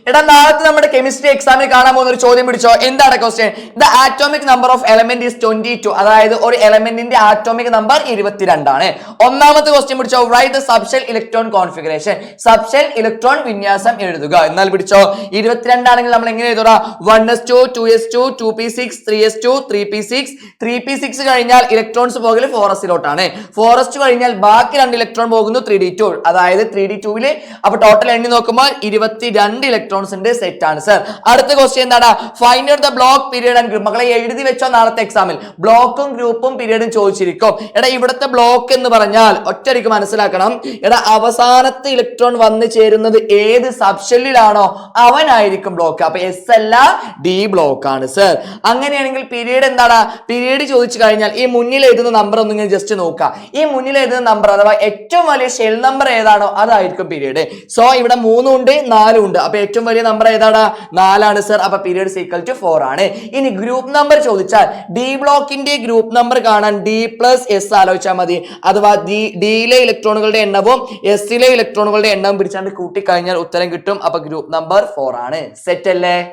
എടാ നാളത്തെ നമ്മുടെ കെമിസ്ട്രി എക്സാമിൽ കാണാൻ പോകുന്ന ഒരു ചോദ്യം പിടിച്ചോ. എന്താണ് question? The atomic number of element is 22. അതായത് ഒരു എലമെന്റിന്റെ ആറ്റോമിക് നമ്പർ 22 ആണ്. ഒന്നാമത്തെ ക്വസ്റ്റ്യൻ പിടിച്ചോ. Write the subshell electron configuration. Subshell electron വിന്യാസം എഴുതുക. എന്നാൽ പിടിച്ചോ 22 ആണെങ്കിൽ നമ്മൾ എങ്ങനെ എഴുതുക? 1s2 2s2 2p6 3s2 3p6 3p6 കഴിഞ്ഞാൽ ഇലക്ട്രോൺസ് പോകല് 4s-ലോട്ടാണ്. 4s കഴിഞ്ഞാൽ ബാക്കി 2 ഇലക്ട്രോൺ പോകുന്നു 3d2. അതായത് 3d2 അപ്പൊ ടോട്ടൽ എണ്ണി നോക്കുമ്പോൾ 22 ഇലക്ട്രോൺസിന്റെ സെറ്റ് ആണ് സർ. അടുത്ത ക്വസ്റ്റ്യൻ എന്താണ്? Find out the block period and group. മക്കളെ എഴുതി വെച്ചോ, നാളത്തെ എക്സാമിൽ ബ്ലോക്കും ഗ്രൂപ്പും പീരിയഡും ചോദിച്ചിരിക്കും. എടാ ഇവിടുത്തെ ബ്ലോക്ക് എന്ന് പറഞ്ഞാൽ ഒറ്റയ്ക്ക് മനസ്സിലാക്കണം. എടാ അവസാനത്തെ ഇലക്ട്രോൺ വന്നു ചേരുന്നത് ഏത് സബ്ഷെല്ലിലാണോ അവനായിരിക്കും ബ്ലോക്ക്. അപ്പൊ എസ് അല്ല ഡി ബ്ലോക്ക് ആണ് സർ. അങ്ങനെയാണെങ്കിൽ പീരിയഡ് എന്താണ്? പീരിയഡ് ചോദിച്ചു കഴിഞ്ഞാൽ ഈ മുന്നിൽ എഴുതുന്ന നമ്പർ ഒന്നിങ്ങനെ ജസ്റ്റ് നോക്കുക. ഈ മുന്നിൽ എഴുതുന്ന നമ്പർ അഥവാ ഏറ്റവും വലിയ ഷെൽ നമ്പർ ഏതാണോ അതായിരിക്കും പീരിയഡ്. സോ ഇവിടെ 3 ഉണ്ട് 4 ഉണ്ട്. അപ്പൊ ഏറ്റവും വലിയ നമ്പർ ഏതാണ്? 4 ആണ് സർ. അപ്പൊ പീരിയഡ് ഈക്വൽ ടു 4 ആണ്. ഇനി ഗ്രൂപ്പ് നമ്പർ ചോദിച്ചാൽ ഡി ബ്ലോക്കിന്റെ ഗ്രൂപ്പ് നമ്പർ കാണാൻ D+S ആലോചിച്ചാൽ മതി. അഥവാ ഡിയിലെ ഇലക്ട്രോണുകളുടെ എണ്ണവും എസിലെ ഇലക്ട്രോണുകളുടെ എണ്ണവും പിടിച്ചാണ്ട് കൂട്ടിക്കഴിഞ്ഞാൽ ഉത്തരം കിട്ടും. അപ്പൊ ഗ്രൂപ്പ് നമ്പർ 4 ആണ്. സെറ്റ് അല്ലേ?